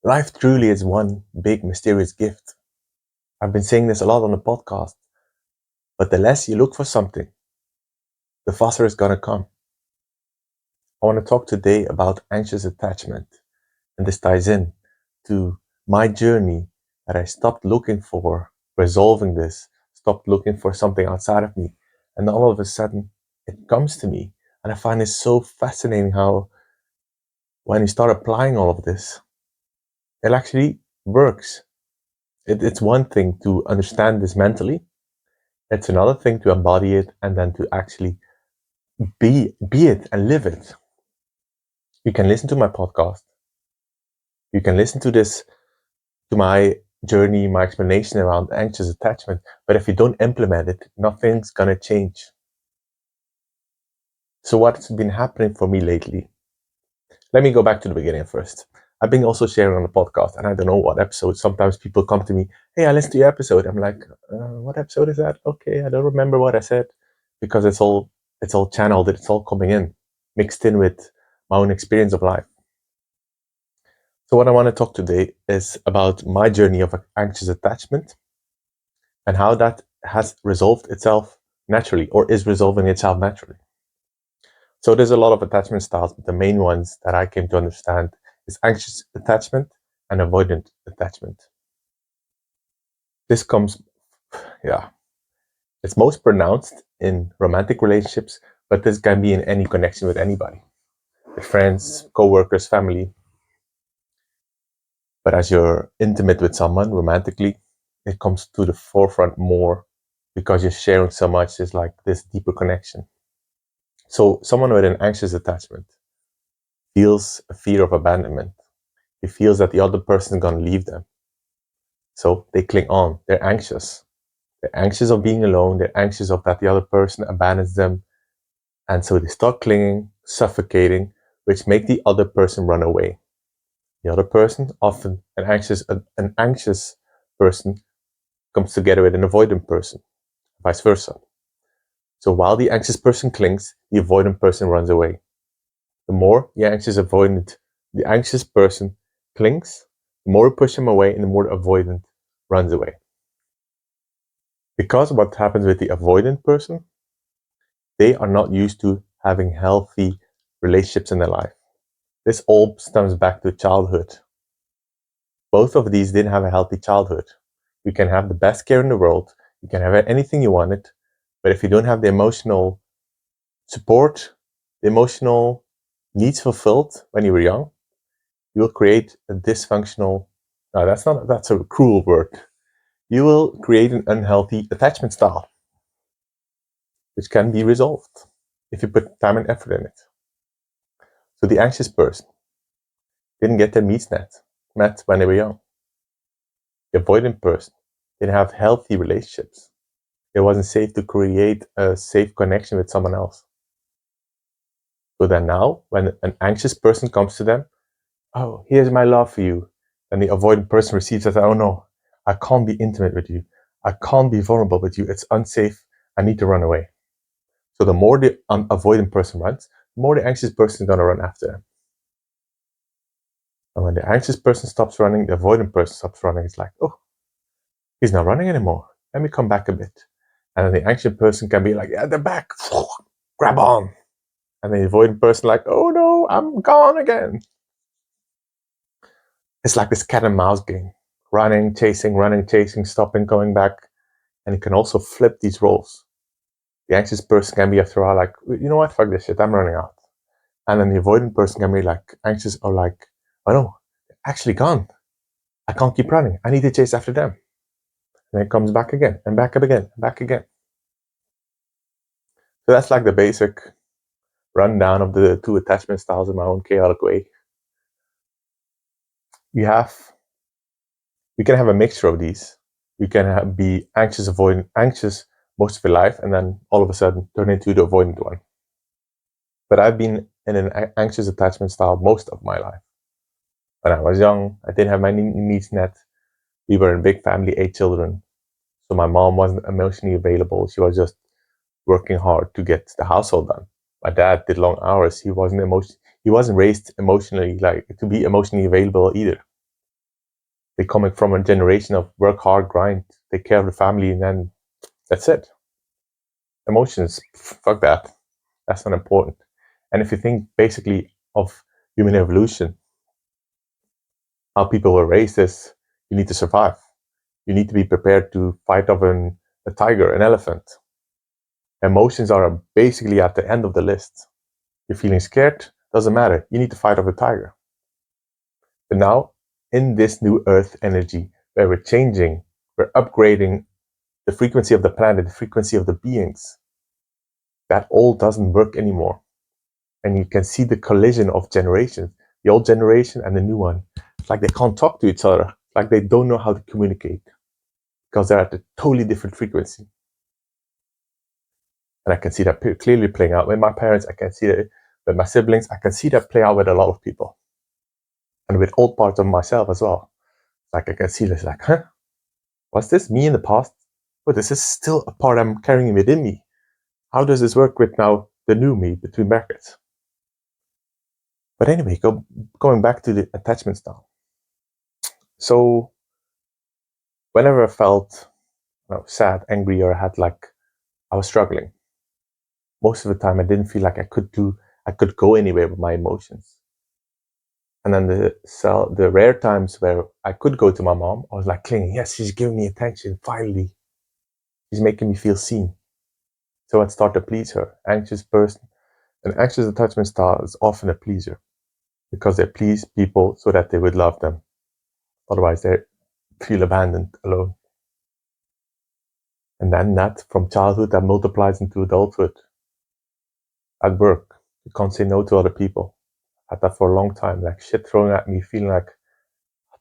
Life truly is one big mysterious gift. I've been saying this a lot on the podcast, but the less you look for something, the faster it's gonna come. I want to talk today about anxious attachment, and this ties in to my journey that I stopped looking for resolving this, stopped looking for something outside of me, and all of a sudden it comes to me. And I find it so fascinating how when you start applying all of this, it actually works. It's one thing to understand this mentally. It's another thing to embody it and then to actually be it and live it. You can listen to my podcast. You can listen to this, to my journey, my explanation around anxious attachment. But if you don't implement it, nothing's gonna change. So what's been happening for me lately? Let me go back to the beginning first. I've been also sharing on the podcast, and I don't know what episode. Sometimes people come to me, "Hey, I listened to your episode." I'm like, "What episode is that?" Okay, I don't remember what I said, because it's all channeled. It's all coming in, mixed in with my own experience of life. So what I want to talk today is about my journey of anxious attachment and how that has resolved itself naturally, or is resolving itself naturally. So there's a lot of attachment styles, but the main ones that I came to understand is anxious attachment and avoidant attachment. This comes, yeah, it's most pronounced in romantic relationships, but this can be in any connection with anybody, with friends, co-workers, family. But as you're intimate with someone romantically, it comes to the forefront more because you're sharing so much. There's like this deeper connection. So someone with an anxious attachment feels a fear of abandonment. He feels that the other person is going to leave them. So they cling on. They're anxious. They're anxious of being alone. They're anxious of that the other person abandons them. And so they start clinging, suffocating, which make the other person run away. The other person, often an anxious person, comes together with an avoidant person, vice versa. So while the anxious person clings, the avoidant person runs away. The more the anxious person clings, the more we push him away and the more the avoidant runs away. Because what happens with the avoidant person, they are not used to having healthy relationships in their life. This all stems back to childhood. Both of these didn't have a healthy childhood. You can have the best care in the world, you can have anything you wanted, but if you don't have the emotional support, the emotional needs fulfilled when you were young, you will create a dysfunctional, no, that's a cruel word. You will create an unhealthy attachment style, which can be resolved if you put time and effort in it. So the anxious person didn't get their needs met when they were young. The avoidant person didn't have healthy relationships. It wasn't safe to create a safe connection with someone else. So then now, when an anxious person comes to them, "Oh, here's my love for you," and the avoidant person receives that, "Oh no, I can't be intimate with you. I can't be vulnerable with you. It's unsafe. I need to run away." So the more the avoidant person runs, the more the anxious person is going to run after them. And when the anxious person stops running, the avoidant person stops running. It's like, "Oh, he's not running anymore. Let me come back a bit." And then the anxious person can be like, "Yeah, they're back. Grab on." And the avoidant person like, "Oh no, I'm gone again." It's like this cat and mouse game. Running, chasing, stopping, going back. And you can also flip these roles. The anxious person can be after all like, "You know what, fuck this shit, I'm running out." And then the avoidant person can be like anxious or like, "Oh no, they're actually gone. I can't keep running. I need to chase after them." And it comes back again and back up again, and back again. So that's like the basic rundown of the two attachment styles in my own chaotic way. You can have a mixture of these. You can be anxious most of your life, and then all of a sudden turn into the avoidant one. But I've been in an anxious attachment style most of my life. When I was young, I didn't have my needs met. We were in a big family, 8 children. So my mom wasn't emotionally available. She was just working hard to get the household done. My dad did long hours. He wasn't raised emotionally, like to be emotionally available either. They're coming from a generation of work hard, grind, take care of the family, and then that's it. Emotions, fuck that. That's not important. And if you think basically of human evolution, how people were raised is you need to survive. You need to be prepared to fight off a tiger, an elephant. Emotions are basically at the end of the list. You're feeling scared, doesn't matter. You need to fight off a tiger. But now, in this new Earth energy, where we're changing, we're upgrading the frequency of the planet, the frequency of the beings, that all doesn't work anymore. And you can see the collision of generations, the old generation and the new one. It's like they can't talk to each other, it's like they don't know how to communicate because they're at a totally different frequency. And I can see that clearly playing out with my parents. I can see that with my siblings. I can see that play out with a lot of people. And with old parts of myself as well. Like I can see this, like, huh? Was this me in the past? But this is still a part I'm carrying within me. How does this work with now the new me, between brackets? But anyway, going back to the attachment style. So whenever I felt sad, angry, or I was struggling, most of the time I didn't feel like I could go anywhere with my emotions. And then the rare times where I could go to my mom, I was like clinging. Yes, she's giving me attention. Finally, she's making me feel seen. So I'd start to please her. Anxious person. An anxious attachment style is often a pleaser because they please people so that they would love them. Otherwise, they feel abandoned, alone. And then that from childhood that multiplies into adulthood. At work, you can't say no to other people. I had that for a long time, like shit thrown at me, feeling like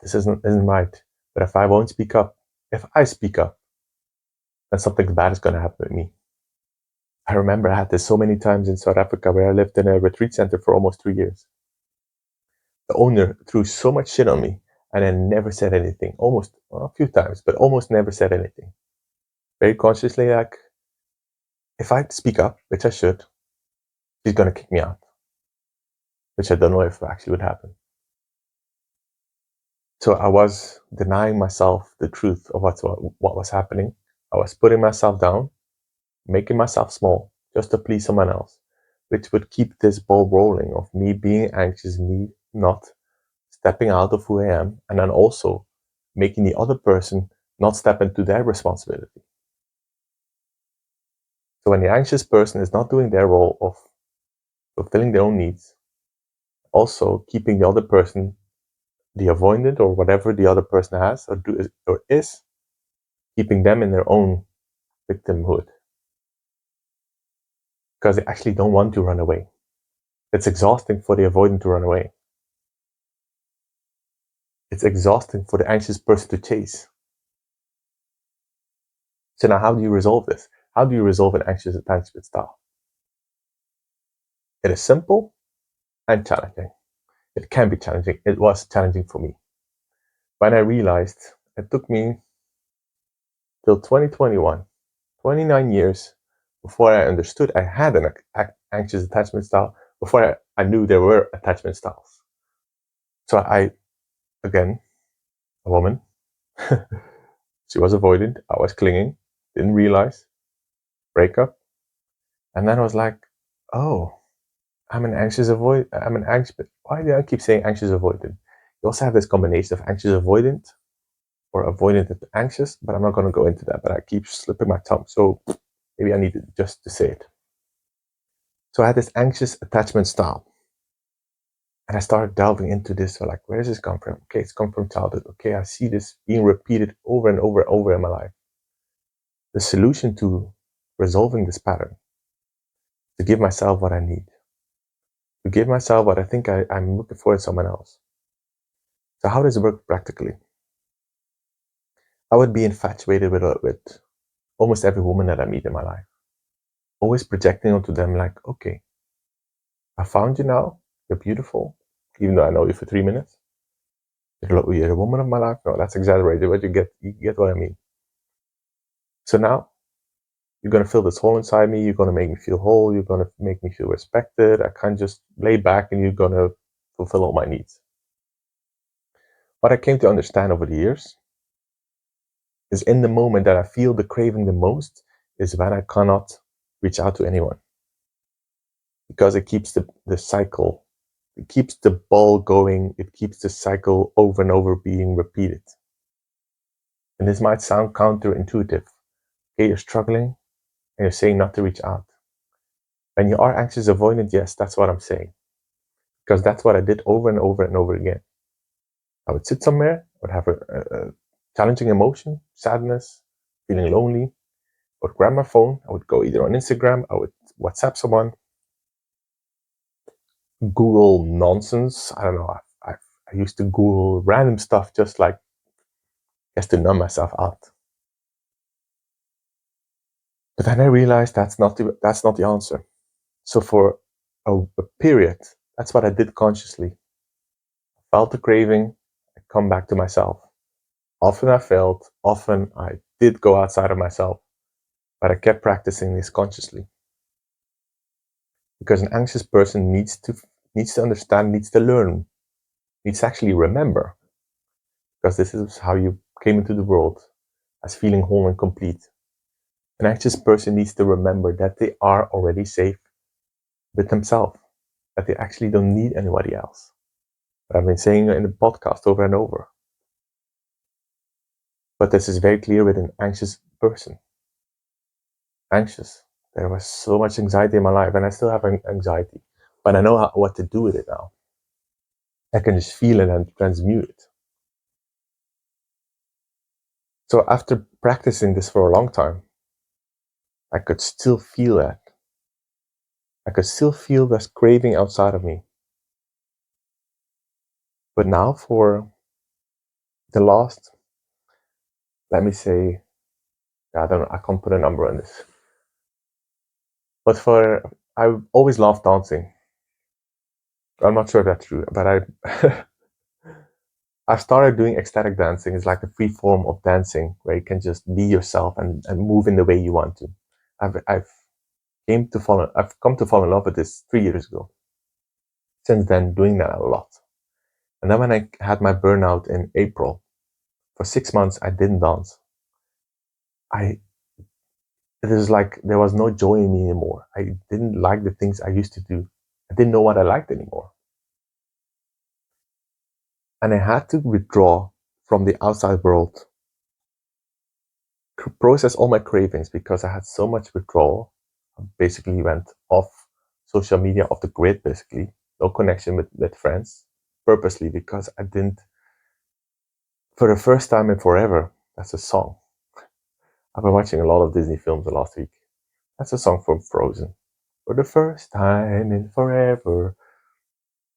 this isn't right. But if I won't speak up, if I speak up, then something bad is going to happen to me. I remember I had this so many times in South Africa where I lived in a retreat center for almost 3 years. The owner threw so much shit on me and I never said anything. A few times, but almost never said anything. Very consciously, like, if I speak up, which I should, she's going to kick me out. Which I don't know if actually would happen. So I was denying myself the truth of what was happening. I was putting myself down, making myself small, just to please someone else, which would keep this ball rolling of me being anxious, me not stepping out of who I am, and then also making the other person not step into their responsibility. So when the anxious person is not doing their role of fulfilling their own needs, also keeping the other person, the avoidant or whatever the other person has or is, keeping them in their own victimhood. Because they actually don't want to run away. It's exhausting for the avoidant to run away. It's exhausting for the anxious person to chase. So now how do you resolve this? How do you resolve an anxious attachment style? It is simple and challenging. It can be challenging. It was challenging for me. When I realized, it took me till 2021, 29 years before I understood I had an anxious attachment style, before I knew there were attachment styles. So again, a woman, she was avoidant, I was clinging, didn't realize, breakup. And then I was like, oh, I'm an anxious why do I keep saying anxious avoidant? You also have this combination of anxious avoidant or avoidant and anxious, but I'm not going to go into that, but I keep slipping my tongue. So maybe I need just to say it. So I had this anxious attachment style. And I started delving into this. So like, where does this come from? Okay, it's come from childhood. Okay, I see this being repeated over and over and over in my life. The solution to resolving this pattern, to give myself what I need, to give myself what I think I'm looking for in someone else. So how does it work practically? I would be infatuated with almost every woman that I meet in my life. Always projecting onto them like, okay, I found you now. You're beautiful. Even though I know you for 3 minutes. You're the woman of my life. No, that's exaggerated, but you get what I mean. So now you're going to fill this hole inside me. You're going to make me feel whole. You're going to make me feel respected. I can't just lay back and you're going to fulfill all my needs. What I came to understand over the years is in the moment that I feel the craving the most is when I cannot reach out to anyone, because it keeps the cycle, it keeps the ball going, it keeps the cycle over and over being repeated. And this might sound counterintuitive. Okay, you're struggling and you're saying not to reach out. When you are anxious avoidant, yes, that's what I'm saying. Because that's what I did over and over and over again. I would sit somewhere, I would have a challenging emotion, sadness, feeling lonely. I would grab my phone, I would go either on Instagram, I would WhatsApp someone, Google nonsense. I don't know. I used to Google random stuff just to numb myself out. But then I realized that's not the answer. So for a period, that's what I did consciously. I felt the craving, I come back to myself. Often I failed, often I did go outside of myself, but I kept practicing this consciously. Because an anxious person needs to understand, needs to learn, needs to actually remember. Because this is how you came into the world, as feeling whole and complete. An anxious person needs to remember that they are already safe with themselves, that they actually don't need anybody else. But I've been saying in the podcast over and over. But this is very clear with an anxious person. Anxious. There was so much anxiety in my life, and I still have anxiety, but I know what to do with it now. I can just feel it and transmute it. So after practicing this for a long time, I could still feel that. I could still feel this craving outside of me. But now for the last, let me say, I can't put a number on this. But I always loved dancing. I'm not sure if that's true, but I've started doing ecstatic dancing. It's like a free form of dancing where you can just be yourself and move in the way you want to. I've come to fall in love with this 3 years ago. Since then, doing that a lot. And then when I had my burnout in April, for 6 months I didn't dance. It was like there was no joy in me anymore. I didn't like the things I used to do. I didn't know what I liked anymore. And I had to withdraw from the outside world, process all my cravings, because I had so much withdrawal. I basically went off social media, off the grid, basically. No connection with friends, purposely, because I didn't, for the first time in forever, that's a song. I've been watching a lot of Disney films the last week. That's a song from Frozen. For the first time in forever.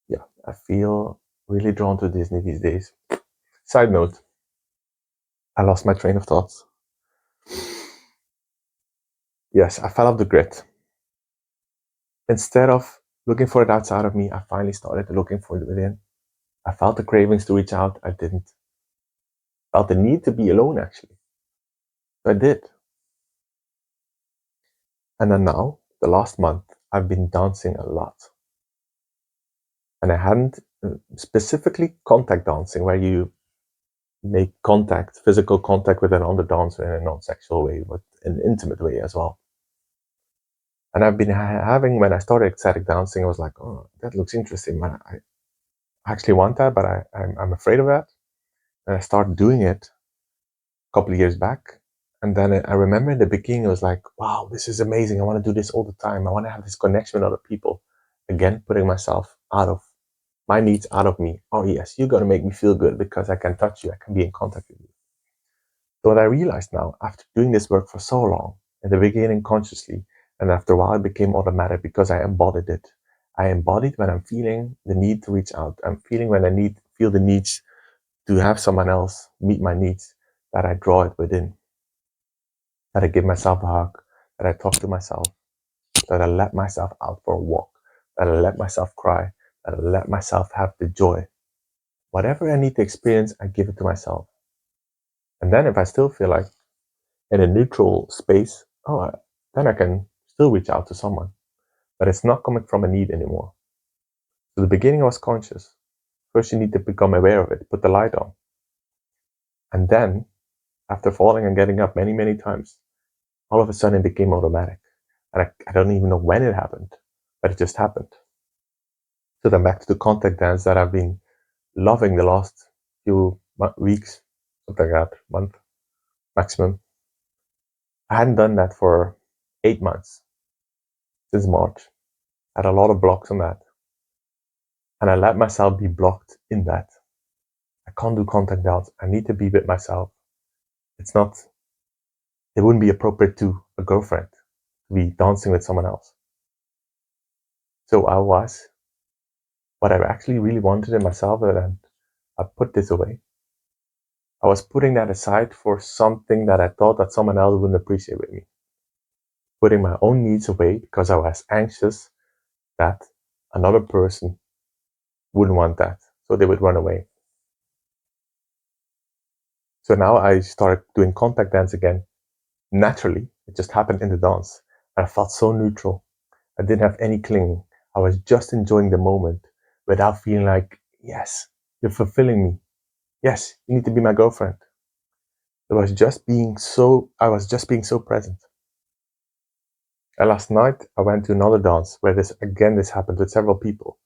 Yeah, I feel really drawn to Disney these days. Side note, I lost my train of thoughts. Yes, I fell off the grid. Instead of looking for it outside of me, I finally started looking for it within. I felt the cravings to reach out. I didn't. I felt the need to be alone, actually. So I did. And then now, the last month, I've been dancing a lot. And I hadn't specifically contact dancing, where you make physical contact with another dancer in a non-sexual way, but in an intimate way as well. And I've been having, when I started ecstatic dancing, I was like, oh, that looks interesting, man. I actually want that, but I'm afraid of that. And I started doing it a couple of years back. And then I remember in the beginning, it was like, wow, this is amazing. I want to do this all the time. I want to have this connection with other people. Again, putting myself out of my needs, out of me. Oh, yes, you're going to make me feel good because I can touch you. I can be in contact with you. So what I realized now, after doing this work for so long, in the beginning consciously, and after a while it became automatic because I embodied it. I embodied when I'm feeling the need to reach out. I'm feeling when I feel the needs to have someone else meet my needs, that I draw it within. That I give myself a hug, that I talk to myself, that I let myself out for a walk, that I let myself cry, that I let myself have the joy. Whatever I need to experience, I give it to myself. And then if I still feel like in a neutral space, then I can still reach out to someone. But it's not coming from a need anymore. So the beginning I was conscious. First, you need to become aware of it, put the light on. And then, after falling and getting up many, many times, all of a sudden it became automatic. And I don't even know when it happened, but it just happened. So then back to the contact dance that I've been loving the last few weeks, something like that, month maximum. I hadn't done that for 8 months, since March. I had a lot of blocks on that. And I let myself be blocked in that. I can't do contact dance. I need to be with myself. It wouldn't be appropriate to a girlfriend to be dancing with someone else. So what I actually really wanted in myself, and I put this away. I was putting that aside for something that I thought that someone else wouldn't appreciate with me. Putting my own needs away because I was anxious that another person wouldn't want that, so they would run away. So now I started doing contact dance again naturally. It just happened in the dance. And I felt so neutral. I didn't have any clinging. I was just enjoying the moment without feeling like, yes, you're fulfilling me. Yes, you need to be my girlfriend. I was just being so present. And last night I went to another dance where this happened with several people.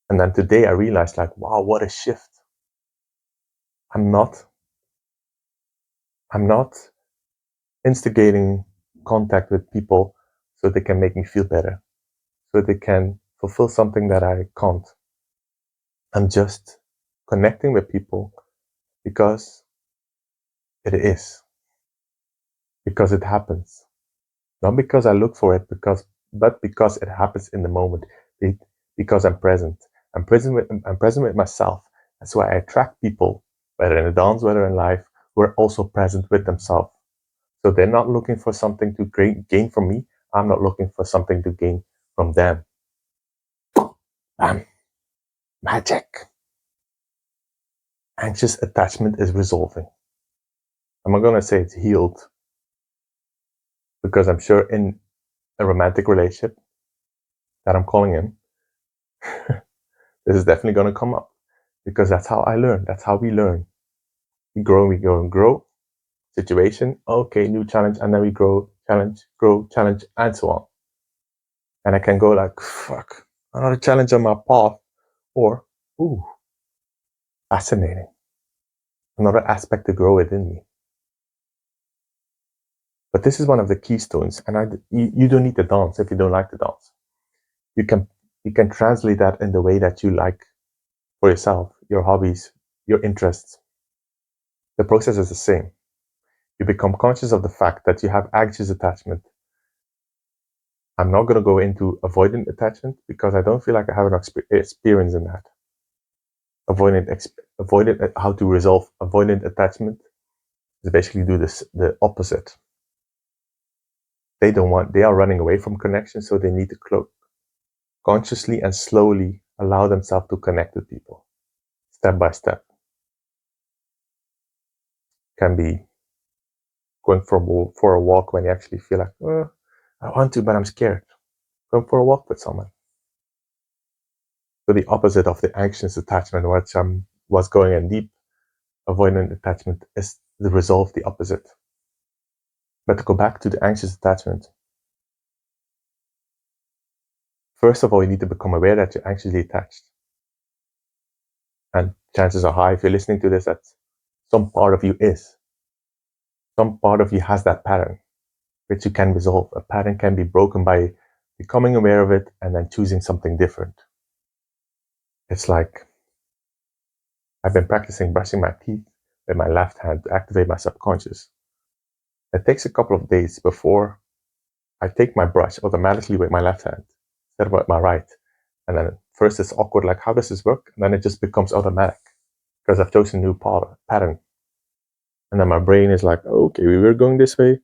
And then today I realized, like, wow, what a shift. I'm not instigating contact with people so they can make me feel better, so they can fulfill something that I can't. I'm just connecting with people because it is, because it happens. Not because I look for it, but because it happens in the moment, because I'm present. I'm present with myself. That's why I attract people, whether in a dance, whether in life, who are also present with themselves. So they're not looking for something to gain from me. I'm not looking for something to gain from them. Bam. Magic. Anxious attachment is resolving. I'm not going to say it's healed, because I'm sure in a romantic relationship that I'm calling in, this is definitely going to come up, because that's how I learn. That's how we learn. We grow and grow. Situation, okay, new challenge, and then we grow, challenge, and so on. And I can go like, fuck, another challenge on my path, or, ooh, fascinating. Another aspect to grow within me. But this is one of the keystones, and you don't need to dance if you don't like to dance. You can translate that in the way that you like for yourself, your hobbies, your interests. The process is the same. You become conscious of the fact that you have anxious attachment. I'm not going to go into avoidant attachment because I don't feel like I have an experience in that. How to resolve avoidant attachment is basically do the opposite. They are running away from connection, so they need to consciously and slowly allow themselves to connect with people, step by step. Can be going for a walk when you actually feel like, I want to, but I'm scared. Going for a walk with someone. So the opposite of the anxious attachment, which was going in deep, avoidant attachment is the resolve, the opposite. But to go back to the anxious attachment, first of all, you need to become aware that you're anxiously attached. And chances are high, if you're listening to this, that some part of you is. Some part of you has that pattern, which you can resolve. A pattern can be broken by becoming aware of it and then choosing something different. It's like I've been practicing brushing my teeth with my left hand to activate my subconscious. It takes a couple of days before I take my brush automatically with my left hand instead of with my right. And then first it's awkward, like, how does this work? And then it just becomes automatic because I've chosen a new pattern. And then my brain is like, okay, we were going this way.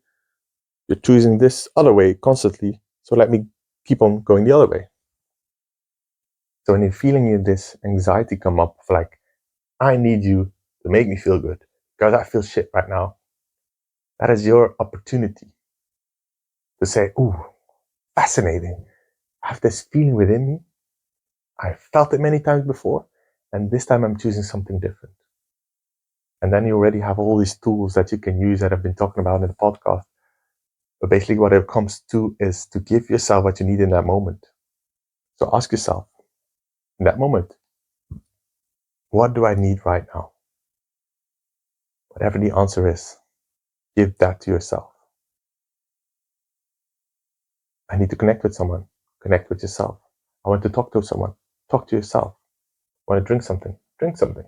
You're choosing this other way constantly. So let me keep on going the other way. So when you're feeling this anxiety come up of like, I need you to make me feel good because I feel shit right now. That is your opportunity to say, ooh, fascinating. I have this feeling within me. I've felt it many times before, and this time I'm choosing something different. And then you already have all these tools that you can use that I've been talking about in the podcast. But basically what it comes to is to give yourself what you need in that moment. So ask yourself, in that moment, what do I need right now? Whatever the answer is, give that to yourself. I need to connect with someone, connect with yourself. I want to talk to someone, talk to yourself. I want to drink something, drink something.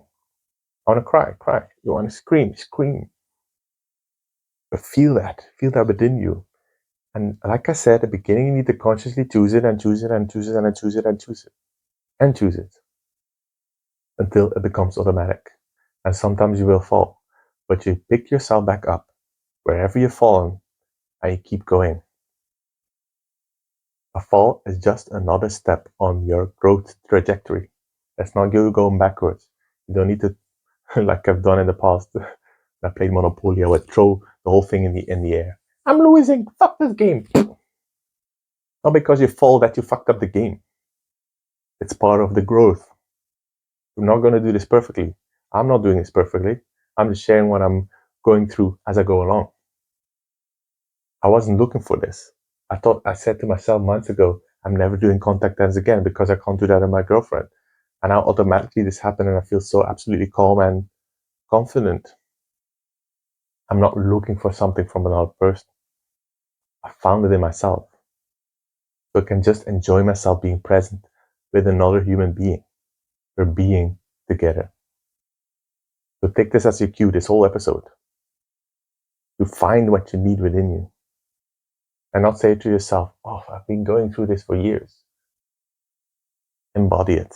I want to cry, cry. You want to scream, scream. But feel that within you. And like I said at the beginning, you need to consciously choose it and choose it and choose it and choose it and choose it and choose it until it becomes automatic. And sometimes you will fall, but you pick yourself back up wherever you've fallen and you keep going. A fall is just another step on your growth trajectory. It's not you going backwards. You don't need to, like I've done in the past. I played Monopoly, I would throw the whole thing in the air. I'm losing. Fuck this game. Not because you fall that you fucked up the game. It's part of the growth. I'm not going to do this perfectly. I'm not doing this perfectly. I'm just sharing what I'm going through as I go along. I wasn't looking for this. I said to myself months ago, I'm never doing contact lens again because I can't do that with my girlfriend. And now automatically this happened and I feel so absolutely calm and confident. I'm not looking for something from another person. I found it in myself. So I can just enjoy myself being present with another human being. We're being together. So take this as your cue, this whole episode. To find what you need within you. And not say to yourself, oh, I've been going through this for years. Embody it.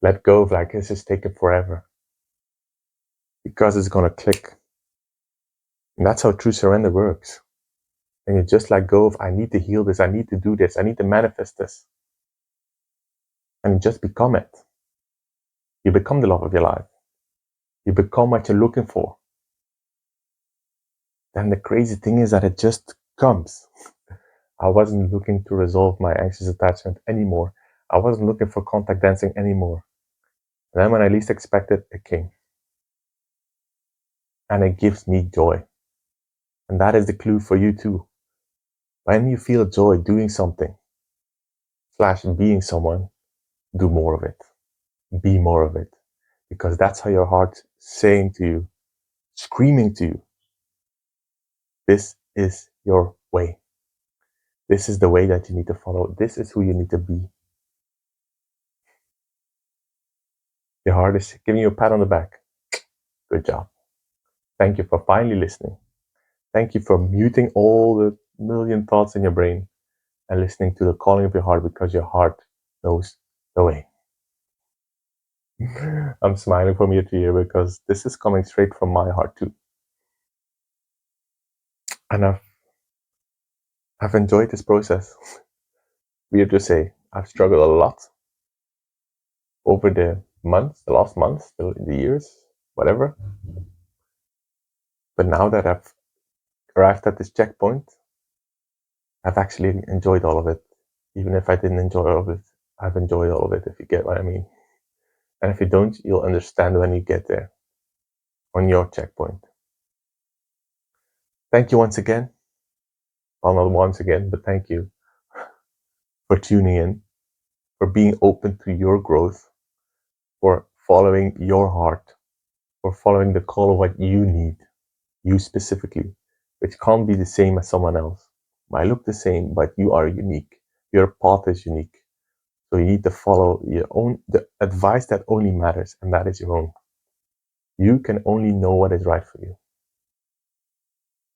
Let go of like, this is taking forever. Because it's going to click. And that's how true surrender works. And you just let go of, I need to heal this, I need to do this, I need to manifest this. And you just become it. You become the love of your life. You become what you're looking for. Then the crazy thing is that it just comes. I wasn't looking to resolve my anxious attachment anymore. I wasn't looking for contact dancing anymore. And then when I least expected, it came. And it gives me joy. And that is the clue for you too. When you feel joy doing something, / being someone, do more of it. Be more of it. Because that's how your heart's saying to you, screaming to you, this is your way. This is the way that you need to follow. This is who you need to be. Your heart is giving you a pat on the back. Good job. Thank you for finally listening. Thank you for muting all the million thoughts in your brain and listening to the calling of your heart because your heart knows the way. I'm smiling from ear to ear because this is coming straight from my heart too. And I've enjoyed this process. Weird to say, I've struggled a lot over the last months, the years, whatever. But now that I've arrived at this checkpoint, I've actually enjoyed all of it. Even if I didn't enjoy all of it, I've enjoyed all of it, if you get what I mean. And if you don't, you'll understand when you get there, on your checkpoint. Thank you once again. Well, not once again, but thank you for tuning in, for being open to your growth, for following your heart, for following the call of what you need, you specifically, which can't be the same as someone else. Might look the same, but you are unique. Your path is unique. So you need to follow the advice that only matters, and that is your own. You can only know what is right for you.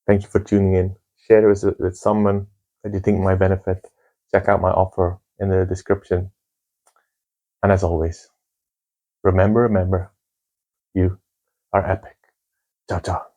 Thank you for tuning in. Share it with someone that you think might benefit. Check out my offer in the description. And as always, remember, you are epic. Ciao, ciao.